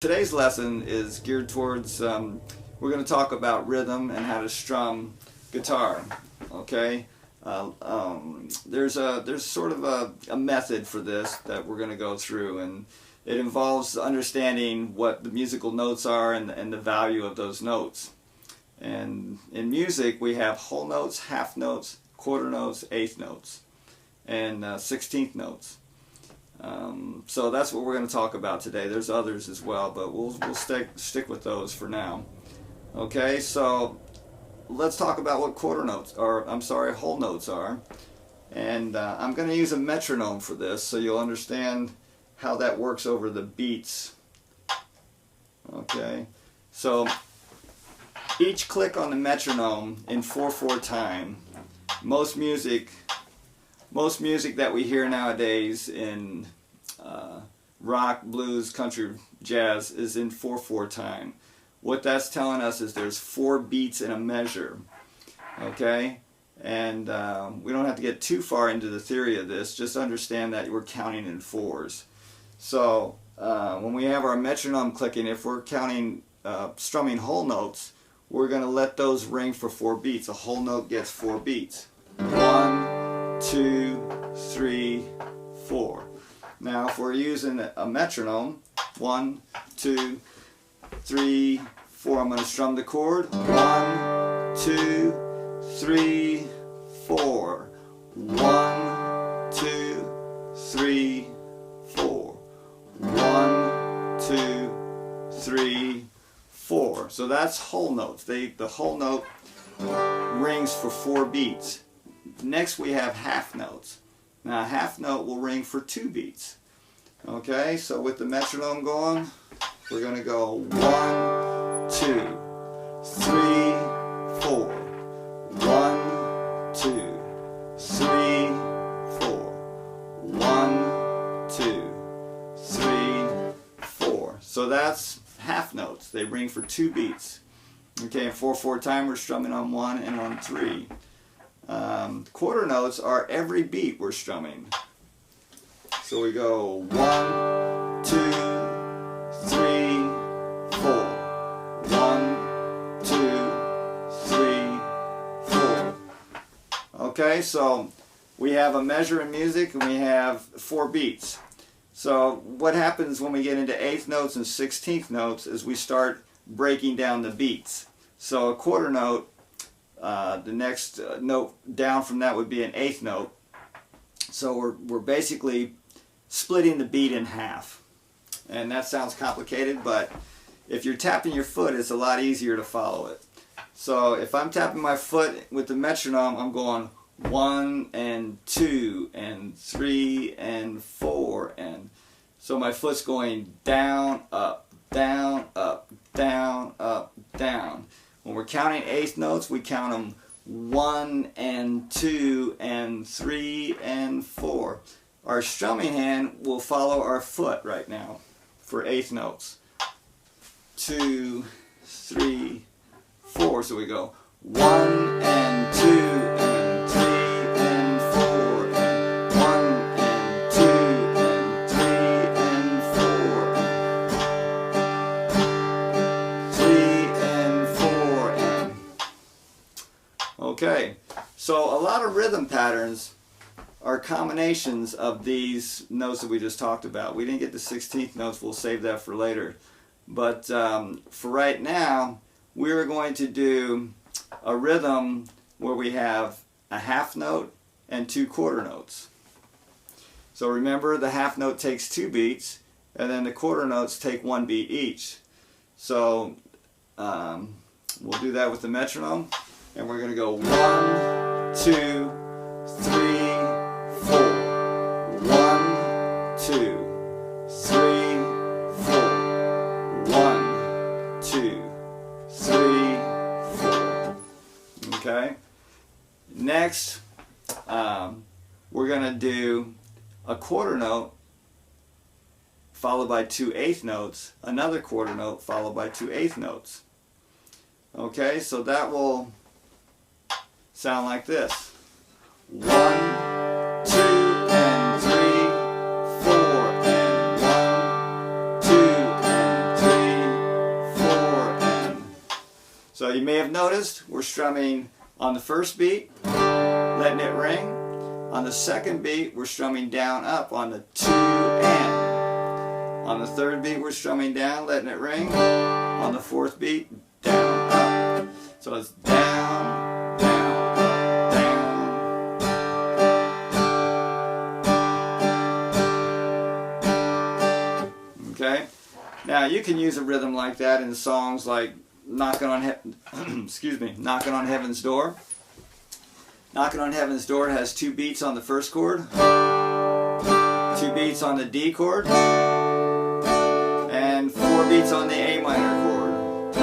Today's lesson is geared towards, we're going to talk about rhythm and how to strum guitar, okay? There's sort of a method for this that we're going to go through, and it involves understanding what the musical notes are and the value of those notes. And in music we have whole notes, half notes, quarter notes, eighth notes, and 16th notes. So that's what we're going to talk about today. There's others as well, but we'll stick with those for now. Okay, so let's talk about what quarter notes, or I'm sorry, whole notes are. And I'm going to use a metronome for this, so you'll understand how that works over the beats. Okay, so each click on the metronome in 4/4 time. Most music that we hear nowadays in rock, blues, country, jazz is in 4/4 time. What that's telling us is there's 4 beats in a measure. Okay, and we don't have to get too far into the theory of this. Just understand that we're counting in 4s. So when we have our metronome clicking, if we're counting strumming whole notes, we're going to let those ring for 4 beats. A whole note gets 4 beats. 1, 2, 3, 4. Now if we're using a metronome, 1, 2, 3, 4, I'm going to strum the chord. 1, 2, 3, 4. 1, 2, 3, 4. 1, 2, 3, 4. So that's whole notes. The whole note rings for 4 beats. Next we have half notes. Now a half note will ring for 2 beats. Okay, so with the metronome going, we're going to go 1, 2, 3, 4. 1, 2, 3, 4. 1, 2, 3, 4. So that's half notes. They ring for 2 beats. Okay, in 4/4 time we're strumming on 1 and on 3. Quarter notes are every beat we're strumming. So we go 1, 2, 3, 4. 1, 2, 3, 4. Okay, so we have a measure in music and we have 4 beats. So what happens when we get into 8th notes and 16th notes is we start breaking down the beats. So a quarter note, the next note down from that would be an 8th note. So we're basically splitting the beat in half. And that sounds complicated, but if you're tapping your foot, it's a lot easier to follow it. So if I'm tapping my foot with the metronome, I'm going 1 and 2 and 3 and 4, and so my foot's going down, up, down, up, down, up, down. When we're counting 8th notes, we count them 1 and 2 and 3 and 4. Our strumming hand will follow our foot right now for 8th notes. 2, 3, 4. So we go 1 and 2 and 3 and 4 and 1 and 2 and 3 and 4 and 3 and 4 and... Okay, so a lot of rhythm patterns are combinations of these notes that we just talked about. We didn't get the 16th notes, we'll save that for later. But for right now, we're going to do a rhythm where we have a half note and 2 quarter notes. So remember, the half note takes 2 beats, and then the quarter notes take 1 beat each. So we'll do that with the metronome, and we're going to go 1, 2, 3, 4. 1, 2, 3, 4. 1, 2, 3, 4. Okay. Next, we're going to do a quarter note followed by 2 8th notes, another quarter note followed by 2 8th notes. Okay, so that will sound like this. 1, 2 and 3, 4 and 1, 2 and 3. So you may have noticed we're strumming on the first beat, letting it ring. On the second beat, we're strumming down up on the 2 and. On the third beat, we're strumming down, letting it ring. On the fourth beat, down, up. So it's down, down, down. Okay? Now you can use a rhythm like that in songs like Knocking on Knocking on Heaven's Door. Knocking on Heaven's Door has 2 beats on the first chord, 2 beats on the D chord, and 4 beats on the A minor chord.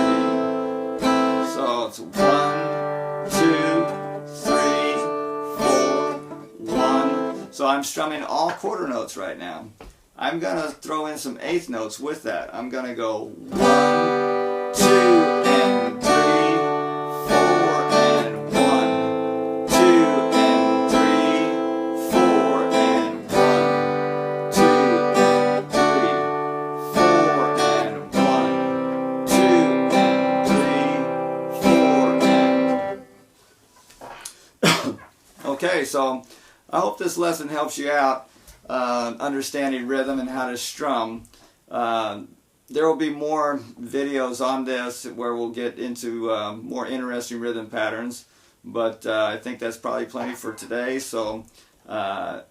So it's 1, 2, 3, 4, 1. So I'm strumming all quarter notes right now. I'm going to throw in some eighth notes with that. I'm going to go 1, 2, and 3, 4, and 1, 2, and 3, 4, and 1, 2, and 3, 4, and 1, 2, and 3, 4, and... Okay, so I hope this lesson helps you out understanding rhythm and how to strum. There will be more videos on this where we'll get into more interesting rhythm patterns, but I think that's probably plenty for today. So I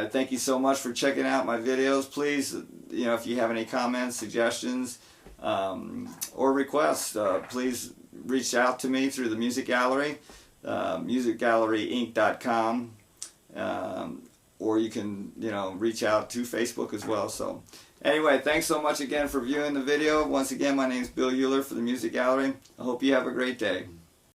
thank you so much for checking out my videos. Please, if you have any comments, suggestions, or requests, please reach out to me through the Music Gallery, musicgalleryinc.com. Or you can, reach out to Facebook as well. So anyway, thanks so much again for viewing the video. Once again, my name is Bill Uhler for the Music Gallery. I hope you have a great day.